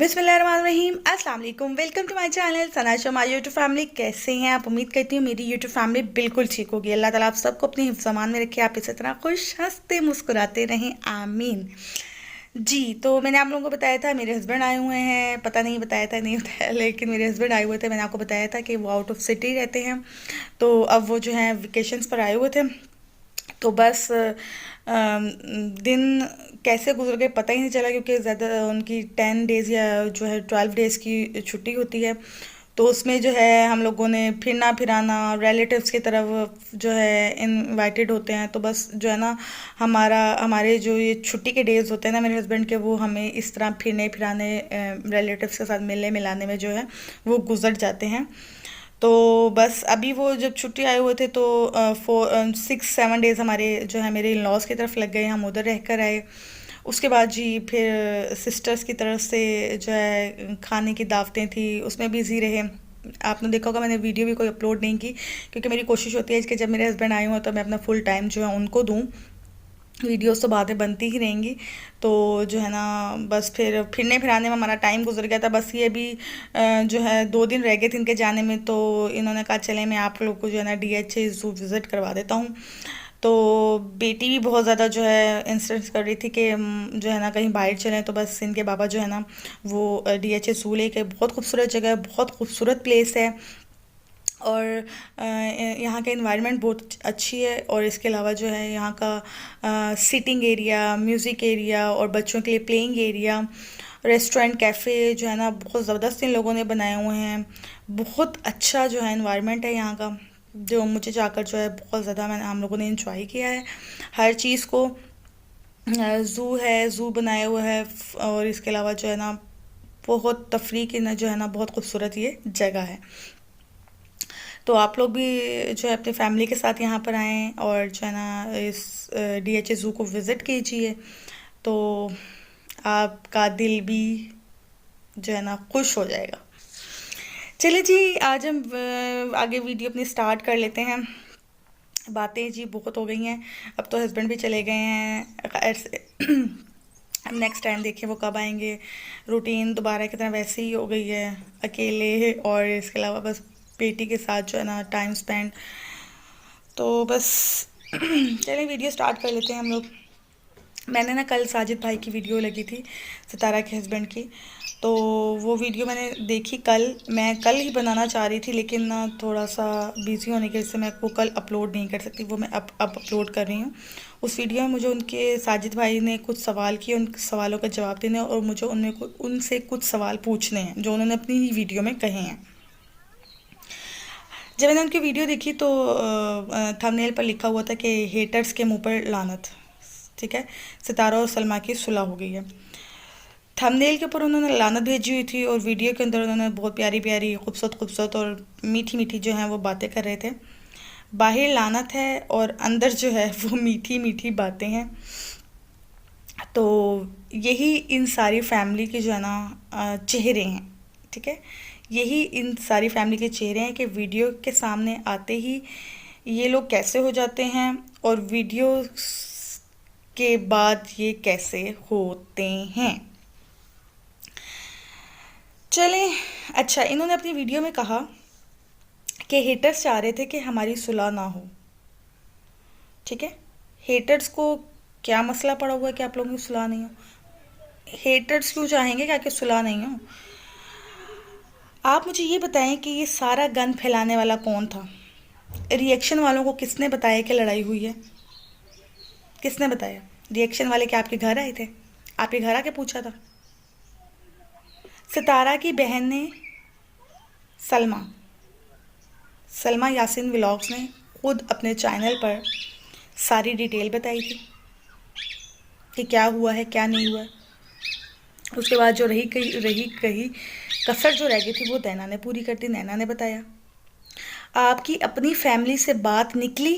बिस्मिल्लाहिर्रहमानिर्रहीम। अस्सलाम वालेकुम। Welcome to my channel Sana Sharma YouTube family. कैसे हैं आप? उम्मीद करती हूँ मेरी यूट्यूब फैमिली बिल्कुल ठीक होगी। अल्लाह ताला आप सबको अपने हिफ्ज़ अमान में रखे, आप इसी तरह खुश हंसते मुस्कुराते रहें, आमीन। जी, तो मैंने आप लोगों को बताया था मेरे हस्बैंड आए हुए हैं। पता नहीं बताया था नहीं बताया, लेकिन मेरे हस्बैंड आए हुए थे। मैंने आपको बताया था कि वो आउट ऑफ सिटी रहते हैं, तो अब वो जो है वेकेशंस पर आए हुए थे। तो बस दिन कैसे गुजर गए पता ही नहीं चला, क्योंकि ज़्यादा उनकी 10 डेज़ या जो है 12 डेज़ की छुट्टी होती है। तो उसमें जो है हम लोगों ने फिरना फिराना, रिलेटिव्स की तरफ जो है इनवाइटेड होते हैं। तो बस जो है ना, हमारे जो ये छुट्टी के डेज़ होते हैं ना मेरे हस्बैंड के, वो हमें इस तरह फिरने फिराने, रिलेटिव्स के साथ मिलने मिलाने में जो है वो गुजर जाते हैं। तो बस अभी वो जब छुट्टी आए हुए थे तो 6-7 डेज़ हमारे जो है मेरे इन लॉज की तरफ लग गए, हम उधर रह कर आए। उसके बाद जी फिर सिस्टर्स की तरफ से जो है खाने की दावतें थी, उसमें बिज़ी रहे। आपने देखा होगा मैंने वीडियो भी कोई अपलोड नहीं की, क्योंकि मेरी कोशिश होती है कि जब मेरे हस्बैंड आए हों तो मैं अपना फुल टाइम जो है उनको दूँ। वीडियोस तो बातें बनती ही रहेंगी। तो जो है ना, बस फिर फिरने फिराने में हमारा टाइम गुजर गया था। बस ये भी जो है 2 दिन रह गए थे इनके जाने में, तो इन्होंने कहा चले मैं आप लोग को जो है ना DHA ज़ू विज़िट करवा देता हूँ। तो बेटी भी बहुत ज़्यादा जो है इंसिस्ट कर रही थी कि जो है ना कहीं बाहर चलें। तो बस इनके बाबा जो है ना वो DHA ज़ू लेके, बहुत खूबसूरत जगह है, बहुत खूबसूरत प्लेस है। और यहाँ का इन्वायरमेंट बहुत अच्छी है। और इसके अलावा जो है यहाँ का सिटिंग एरिया, म्यूज़िक एरिया और बच्चों के लिए प्लेइंग एरिया, रेस्टोरेंट, कैफ़े जो है ना बहुत ज़बरदस्त इन लोगों ने बनाए हुए हैं। बहुत अच्छा जो है इन्वायरमेंट है यहाँ का, जो मुझे जाकर जो है बहुत ज़्यादा मैंने हम लोगों ने इंजॉय किया है हर चीज़ को। ज़ू है, ज़ू बनाया हुआ है। और इसके अलावा जो है ना बहुत तफरी की ना जो है ना बहुत खूबसूरत ये जगह है। तो आप लोग भी जो है अपनी फैमिली के साथ यहाँ पर आएँ और जो है ना इस DHA ज़ू को विज़िट कीजिए, तो आपका दिल भी जो है ना खुश हो जाएगा। चलिए जी, आज हम आगे वीडियो अपनी स्टार्ट कर लेते हैं। बातें जी बहुत हो गई हैं, अब तो हस्बैंड भी चले गए हैं खैर से। अब नेक्स्ट टाइम देखें वो कब आएंगे। रूटीन दोबारा की तरह वैसे ही हो गई है, अकेले और इसके अलावा बस बेटी के साथ जो है ना टाइम स्पेंड। तो बस चलिए वीडियो स्टार्ट कर लेते हैं हम लोग। मैंने ना कल साजिद भाई की वीडियो लगी थी, सितारा के हस्बैंड की। तो वो वीडियो मैंने देखी कल, मैं कल ही बनाना चाह रही थी, लेकिन ना थोड़ा सा बिज़ी होने की वजह से मैं वो कल अपलोड नहीं कर सकती। वो मैं अब अपलोड कर रही हूँ। उस वीडियो में मुझे उनके साजिद भाई ने कुछ सवाल किए, उन सवालों का जवाब देने और मुझे उनसे कुछ सवाल पूछने हैं जो उन्होंने अपनी ही वीडियो में कहे हैं। जब मैंने उनकी वीडियो देखी तो थंबनेल पर लिखा हुआ था कि हेटर्स के मुंह पर लानत। ठीक है, सितारा और सलमा की सुलह हो गई है। थंबनेल के ऊपर उन्होंने लानत भेजी हुई थी और वीडियो के अंदर उन्होंने बहुत प्यारी प्यारी खूबसूरत खूबसूरत और मीठी मीठी जो है वो बातें कर रहे थे। बाहर लानत है और अंदर जो है वो मीठी मीठी बातें हैं। तो यही इन सारी फैमिली के जो है ना चेहरे हैं। ठीक है, यही इन सारी फैमिली के चेहरे हैं कि वीडियो के सामने आते ही ये लोग कैसे हो जाते हैं और वीडियो के बाद ये कैसे होते हैं। चलें, अच्छा, इन्होंने अपनी वीडियो में कहा कि हेटर्स चाह रहे थे कि हमारी सुलह ना हो। ठीक है, हेटर्स को क्या मसला पड़ा हुआ है कि आप लोगों की सुलह नहीं हो? हेटर्स क्यों चाहेंगे कि आपकी सुलह नहीं हो? आप मुझे ये बताएं कि ये सारा गन फैलाने वाला कौन था? रिएक्शन वालों को किसने बताया कि लड़ाई हुई है? किसने बताया? रिएक्शन वाले क्या आपके घर आए थे? आपके घर आके पूछा था? सितारा की बहन ने, सलमा सलमा यासिन व्लॉग्स ने खुद अपने चैनल पर सारी डिटेल बताई थी कि क्या हुआ है क्या नहीं हुआ है। उसके बाद जो रही कही कसर जो रह गई थी वो नैना ने पूरी कर दी। नैना ने बताया। आपकी अपनी फैमिली से बात निकली,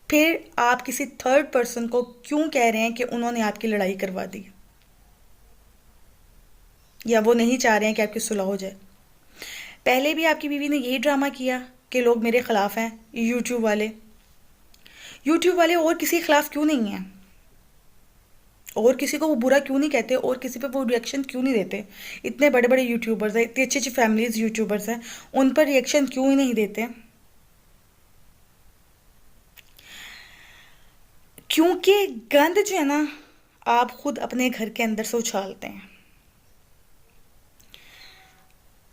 फिर आप किसी थर्ड पर्सन को क्यों कह रहे हैं कि उन्होंने आपकी लड़ाई करवा दी या वो नहीं चाह रहे हैं कि आपकी सुलह हो जाए? पहले भी आपकी बीवी ने यही ड्रामा किया कि लोग मेरे खिलाफ हैं। यूट्यूब वाले और किसी के खिलाफ क्यों नहीं हैं? और किसी को वो बुरा क्यों नहीं कहते, और किसी पे वो रिएक्शन क्यों नहीं देते? इतने बड़े बड़े यूट्यूबर्स हैं, इतनी अच्छी अच्छी फैमिलीज यूट्यूबर्स हैं, उन पर रिएक्शन क्यों ही नहीं देते? क्योंकि गंद जो है ना, आप खुद अपने घर के अंदर से उछालते हैं।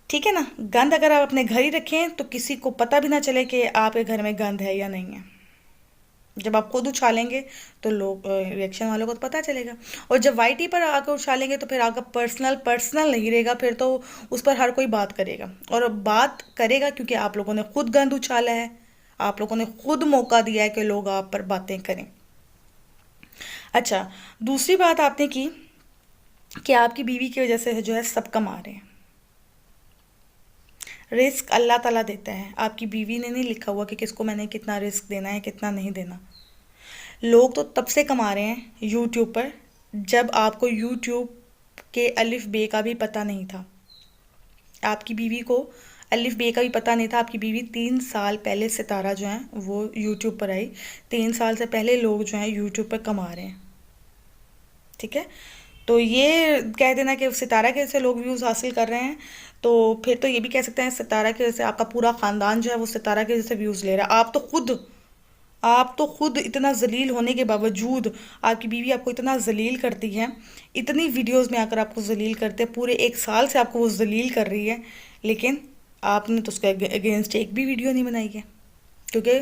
ठीक है ना? गंद अगर आप अपने घर ही रखें तो किसी को पता भी ना चले कि आपके घर में गंद है या नहीं है। जब आप खुद उछालेंगे तो लोग, रिएक्शन वालों को तो पता चलेगा। और जब वाईटी पर आकर उछालेंगे तो फिर आपका पर्सनल पर्सनल नहीं रहेगा, फिर तो उस पर हर कोई बात करेगा, और बात करेगा क्योंकि आप लोगों ने खुद गंद उछाला है, आप लोगों ने खुद मौका दिया है कि लोग आप पर बातें करें। अच्छा, दूसरी बात आपने की कि आपकी बीवी की वजह से जो है सब कमा रहे हैं। रिस्क अल्लाह ताला देता है, आपकी बीवी ने नहीं लिखा हुआ कि किसको मैंने कितना रिस्क देना है कितना नहीं देना। लोग तो तब से कमा रहे हैं यूट्यूब पर जब आपको यूट्यूब के अलिफ बे का भी पता नहीं था। आपकी बीवी को अलिफ बे का भी पता नहीं था। आपकी बीवी 3 साल पहले सितारा जो है वो यूट्यूब पर आई। 3 साल से पहले लोग जो हैं यूट्यूब पर कमा रहे हैं। ठीक है, तो ये कह देना कि सितारा के वजह से लोग व्यूज़ हासिल कर रहे हैं, तो फिर तो ये भी कह सकते हैं सितारा की वजह से आपका पूरा ख़ानदान जो है वो सितारा की वजह से व्यूज़ ले रहा है। आप तो खुद इतना जलील होने के बावजूद, आपकी बीवी आपको इतना जलील करती है, इतनी वीडियोस में आकर आपको जलील करते हैं, पूरे 1 साल से आपको वो जलील कर रही है, लेकिन आपने तो उसके अगेंस्ट एक भी वीडियो नहीं बनाई है, क्योंकि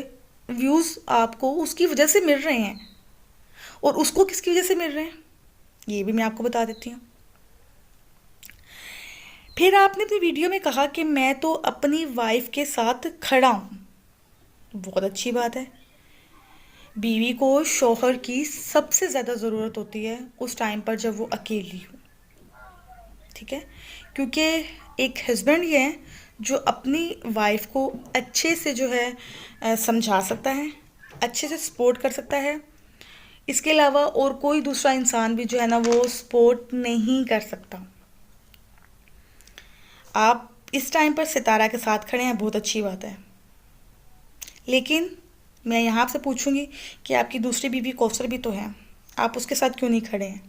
व्यूज़ आपको उसकी वजह से मिल रहे हैं। और उसको किसकी वजह से मिल रहे हैं ये भी मैं आपको बता देती हूँ। फिर आपने अपनी वीडियो में कहा कि मैं तो अपनी वाइफ के साथ खड़ा हूँ। बहुत अच्छी बात है। बीवी को शौहर की सबसे ज़्यादा ज़रूरत होती है उस टाइम पर जब वो अकेली हो। ठीक है, क्योंकि एक हस्बैंड ही है जो अपनी वाइफ को अच्छे से जो है समझा सकता है, अच्छे से सपोर्ट कर सकता है। इसके अलावा और कोई दूसरा इंसान भी जो है ना वो सपोर्ट नहीं कर सकता। आप इस टाइम पर सितारा के साथ खड़े हैं, बहुत अच्छी बात है, लेकिन मैं यहाँ आपसे पूछूंगी कि आपकी दूसरी बीवी कौसर भी तो है, आप उसके साथ क्यों नहीं खड़े हैं?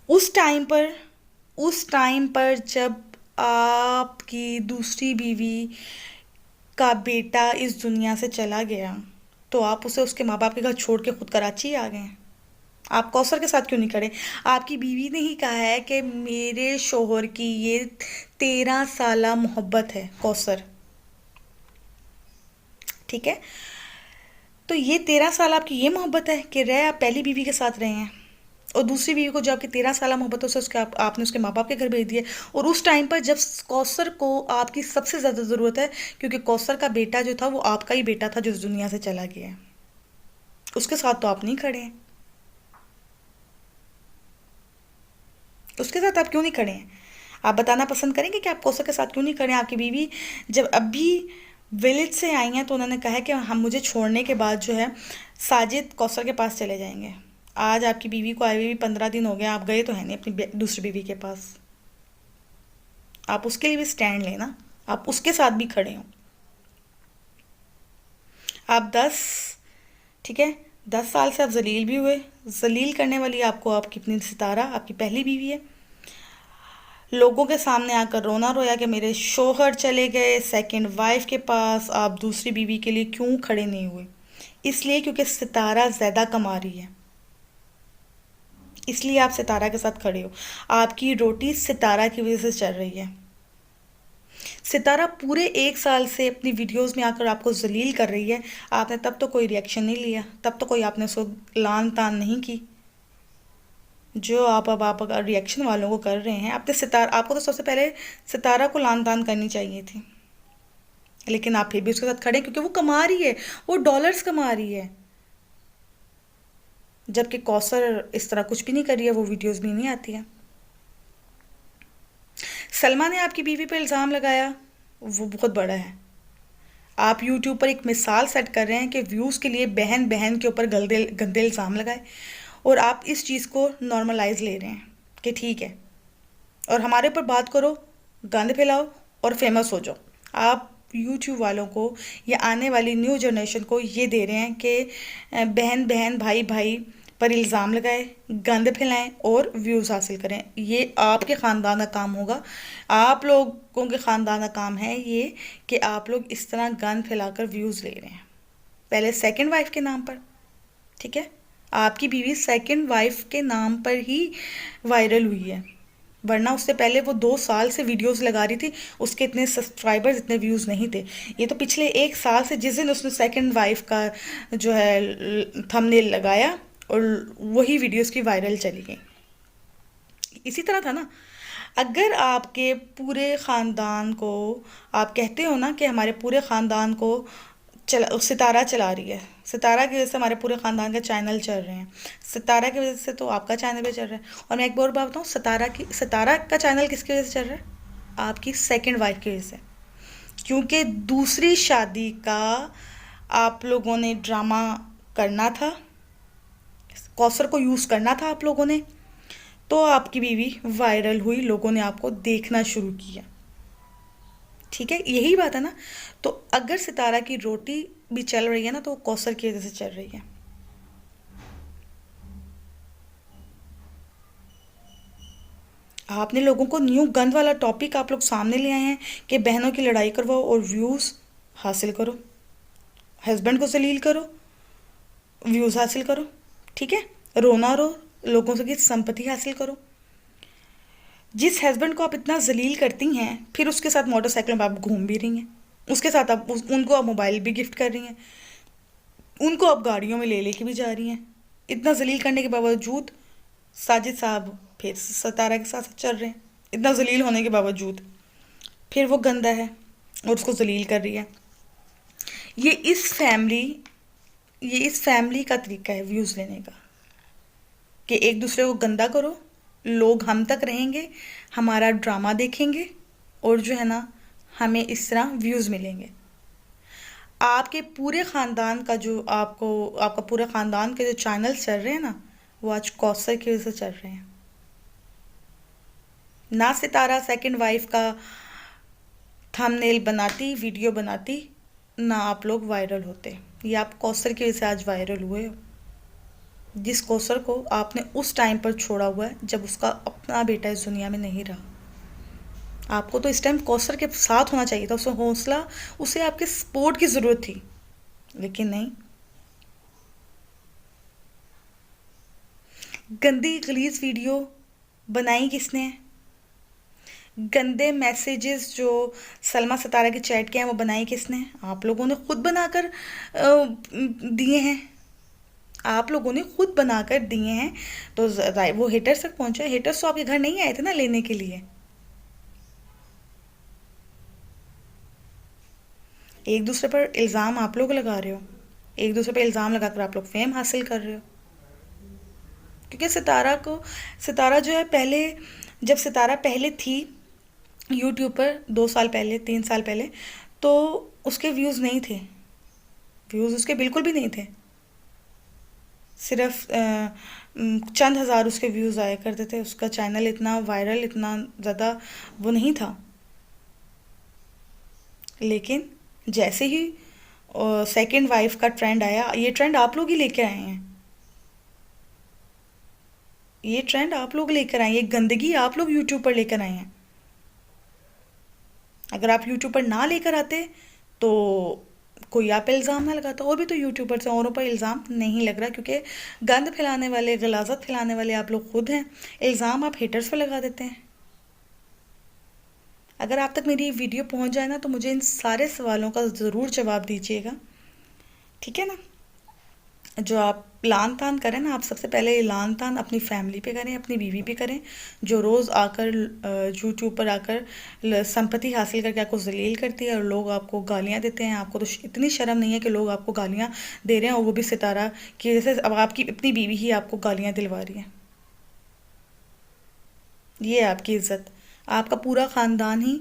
उस टाइम पर जब आपकी दूसरी बीवी का बेटा इस दुनिया से चला गया, तो आप उसे उसके माँ बाप के घर छोड़ के खुद कराची आ गए हैं। आप कौसर के साथ क्यों नहीं खड़े? आपकी बीवी ने ही कहा है कि मेरे शोहर की ये 13 साला मोहब्बत है कौसर। ठीक है, तो ये 13 साल आपकी ये मोहब्बत है कि रहे आप पहली बीवी के साथ रहे हैं, और दूसरी बीवी को जो आपकी 13 साला मोहब्बत है उसे आपने उसके माँ बाप के घर भेज दिया। और उस टाइम पर जब कौसर को आपकी सबसे ज़्यादा ज़रूरत है, क्योंकि कौसर का बेटा जो था वो आपका ही बेटा था जो इस दुनिया से चला गया है, उसके साथ तो आप नहीं खड़े हैं। उसके साथ आप क्यों नहीं खड़े हैं? आप बताना पसंद करेंगे कि आप कौसर के साथ क्यों नहीं खड़े हैं? आपकी बीवी जब अभी विलेज से आई हैं तो उन्होंने कहा है कि हम मुझे छोड़ने के बाद जो है साजिद कौसर के पास चले जाएंगे। आज आपकी बीवी को आए हुए भी 15 दिन हो गए, आप गए तो है नहीं अपनी दूसरी बीवी के पास। आप उसके लिए भी स्टैंड लेना, आप उसके साथ भी खड़े हो। आप 10, ठीक है, 10 साल से आप जलील भी हुए। जलील करने वाली आपको आपकी अपनी सितारा, आपकी पहली बीवी है। लोगों के सामने आकर रोना रोया कि मेरे शोहर चले गए सेकंड वाइफ के पास, आप दूसरी बीवी के लिए क्यों खड़े नहीं हुए? इसलिए क्योंकि सितारा ज़्यादा कमा रही है, इसलिए आप सितारा के साथ खड़े हो। आपकी रोटी सितारा की वजह से चल रही है। सितारा पूरे 1 साल से अपनी वीडियोस में आकर आपको जलील कर रही है, आपने तब तो कोई रिएक्शन नहीं लिया, तब तो कोई आपने उसको लान तान नहीं की। जो आप अगर रिएक्शन वालों को कर रहे हैं, आपको तो सबसे पहले सितारा को लान तान करनी चाहिए थी, लेकिन आप फिर भी उसके साथ खड़े हैं क्योंकि वो कमा रही है, वो डॉलर्स कमा रही है। जबकि कौसर इस तरह कुछ भी नहीं कर रही है, वो वीडियोस भी नहीं आती है। सलमा ने आपकी बीवी पे इल्ज़ाम लगाया, वो बहुत बड़ा है। आप यूट्यूब पर एक मिसाल सेट कर रहे हैं कि व्यूज़ के लिए बहन बहन के ऊपर गंदे गंदे इल्ज़ाम लगाए, और आप इस चीज़ को नॉर्मलाइज ले रहे हैं कि ठीक है, और हमारे ऊपर बात करो, गंद फैलाओ और फेमस हो जाओ। आप यूट्यूब वालों को या आने वाली न्यू जनरेशन को ये दे रहे हैं कि बहन बहन भाई भाई पर इल्ज़ाम लगाए, गंद फैलाएं और व्यूज़ हासिल करें। ये आपके ख़ानदान का काम होगा। आप लोगों के ख़ानदान का काम है ये कि आप लोग इस तरह गंद फैलाकर व्यूज़ ले रहे हैं, पहले सेकंड वाइफ के नाम पर। ठीक है, आपकी बीवी सेकंड वाइफ के नाम पर ही वायरल हुई है, वरना उससे पहले वो 2 साल से वीडियोस लगा रही थी, उसके इतने सब्सक्राइबर्स इतने व्यूज़ नहीं थे। ये तो पिछले 1 साल से जिस दिन उसने सेकंड वाइफ का जो है थंबनेल लगाया और वही वीडियोस की वायरल चली गई। इसी तरह था ना, अगर आपके पूरे ख़ानदान को, आप कहते हो ना कि हमारे पूरे ख़ानदान को चला, सितारा चला रही है, सितारा की वजह से हमारे पूरे ख़ानदान के चैनल चल रहे हैं, सितारा की वजह से तो आपका चैनल भी चल रहा है। और मैं एक और बात बताऊँ, सितारा का चैनल किसकी वजह से चल रहा है? आपकी सेकंड वाइफ की वजह से। क्योंकि दूसरी शादी का आप लोगों ने ड्रामा करना था, कौसर को यूज़ करना था आप लोगों ने, तो आपकी बीवी वायरल हुई, लोगों ने आपको देखना शुरू किया। ठीक है, यही बात है ना। तो अगर सितारा की रोटी भी चल रही है ना, तो वो कौसर की वजह से चल रही है। आपने लोगों को न्यू गंद वाला टॉपिक आप लोग सामने ले आए हैं कि बहनों की लड़ाई करवाओ और व्यूज़ हासिल करो, हस्बैंड को जलील करो, व्यूज़ हासिल करो। ठीक है, रोना रो, लोगों से की संपत्ति हासिल करो। जिस हस्बैंड को आप इतना जलील करती हैं, फिर उसके साथ मोटरसाइकिल में आप घूम भी रही हैं, उसके साथ आप उनको आप मोबाइल भी गिफ्ट कर रही हैं, उनको आप गाड़ियों में ले लेके भी जा रही हैं। इतना जलील करने के बावजूद साजिद साहब फिर सतारा के साथ चल रहे हैं। इतना जलील होने के बावजूद फिर वो गंदा है और उसको जलील कर रही है। ये इस फैमिली ये इस फैमिली का तरीका है व्यूज़ लेने का, कि एक दूसरे को गंदा करो, लोग हम तक रहेंगे, हमारा ड्रामा देखेंगे और जो है ना, हमें इस तरह व्यूज़ मिलेंगे। आपके पूरे ख़ानदान का जो आपका पूरे ख़ानदान के जो चैनल्स चल रहे हैं ना, वो आज कौसर की वजह से चल रहे हैं। ना सितारा सेकंड वाइफ का थंबनेल बनाती, वीडियो बनाती, ना आप लोग वायरल होते। ये आप कौसर की वजह से आज वायरल हुए हो, जिस कौसर को आपने उस टाइम पर छोड़ा हुआ है जब उसका अपना बेटा इस दुनिया में नहीं रहा। आपको तो इस टाइम कौसर के साथ होना चाहिए था, उसे हौसला, उसे आपके सपोर्ट की ज़रूरत थी, लेकिन नहीं। गंदी गलीज वीडियो बनाई किसने? गंदे मैसेजेस जो सलमा सितारा के चैट के हैं वो बनाई किसने? आप लोगों ने खुद बनाकर दिए हैं, आप लोगों ने खुद बनाकर दिए हैं। तो वो हेटर्स तक पहुंचे। हेटर्स तो आपके घर नहीं आए थे ना लेने के लिए। एक दूसरे पर इल्ज़ाम आप लोग लगा रहे हो, एक दूसरे पर इल्ज़ाम लगाकर आप लोग फेम हासिल कर रहे हो। क्योंकि सितारा जो है, पहले जब सितारा पहले थी यूट्यूब पर 2 साल पहले, 3 साल पहले, तो उसके व्यूज़ नहीं थे, व्यूज़ उसके बिल्कुल भी नहीं थे। सिर्फ चंद हज़ार उसके व्यूज़ आया करते थे। उसका चैनल इतना वायरल, इतना ज़्यादा वो नहीं था। लेकिन जैसे ही सेकंड वाइफ का ट्रेंड आया, ये ट्रेंड आप लोग ही लेकर आए हैं, ये ट्रेंड आप लोग लेकर आए, ये गंदगी आप लोग यूट्यूब पर लेकर आए हैं। अगर आप यूट्यूब पर ना लेकर आते तो कोई आप पे इल्ज़ाम ना लगाता। और भी तो यूट्यूबर से औरों पर इल्ज़ाम नहीं लग रहा, क्योंकि गंद फैलाने वाले, गलाजत फैलाने वाले आप लोग खुद हैं। इल्ज़ाम आप हेटर्स पर लगा देते हैं। अगर आप तक मेरी वीडियो पहुंच जाए ना, तो मुझे इन सारे सवालों का ज़रूर जवाब दीजिएगा, ठीक है ना। जो आप लान तान करें ना, आप सबसे पहले ये लान तान अपनी फैमिली पे करें, अपनी बीवी पे करें, जो रोज़ आकर यूट्यूब पर आकर संपत्ति हासिल करके आपको जलील करती है और लोग आपको गालियाँ देते हैं। आपको तो इतनी शर्म नहीं है कि लोग आपको गालियाँ दे रहे हैं, और वो भी सितारा की वजह से। अब आपकी अपनी बीवी ही आपको गालियाँ दिलवा रही है। ये है आपकी इज्जत। आपका पूरा ख़ानदान ही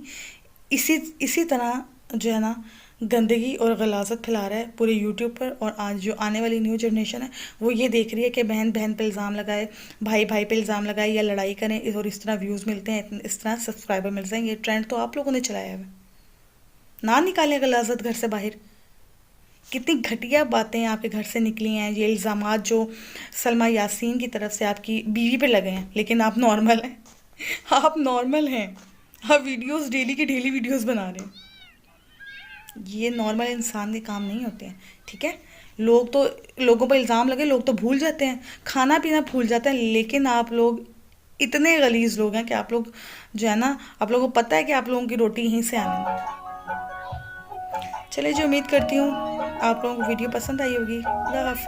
इसी इसी तरह जो है ना, गंदगी और गलाजत फैला रहा है पूरे यूट्यूब पर। और आज जो आने वाली न्यू जनरेशन है, वो ये देख रही है कि बहन बहन पे इल्ज़ाम लगाए, भाई भाई पे इल्ज़ाम लगाए, या लड़ाई करें और इस तरह व्यूज़ मिलते हैं, इस तरह सब्सक्राइबर मिलते हैं। ये ट्रेंड तो आप लोगों ने चलाया है। ना निकालें गलाजत घर से बाहर। कितनी घटिया बातें आपके घर से निकली हैं, ये इल्ज़ामात जो सलमा यासीन की तरफ से आपकी बीवी पे लगे हैं, लेकिन आप नॉर्मल हैं। आप नॉर्मल हैं। आप वीडियोस डेली की डेली वीडियोस बना रहे हैं। ये नॉर्मल इंसान के काम नहीं होते हैं, ठीक है। लोग तो, लोगों पर इल्ज़ाम लगे, लोग तो भूल जाते हैं, खाना पीना भूल जाते हैं, लेकिन आप लोग इतने गलीज लोग हैं कि आप लोग जो है ना, आप लोगों को पता है कि आप लोगों की रोटी यहीं से आनी है। चलिए जी, उम्मीद करती हूँ आप लोगों को वीडियो पसंद आई होगी। अल्लाह हाफ़िज़।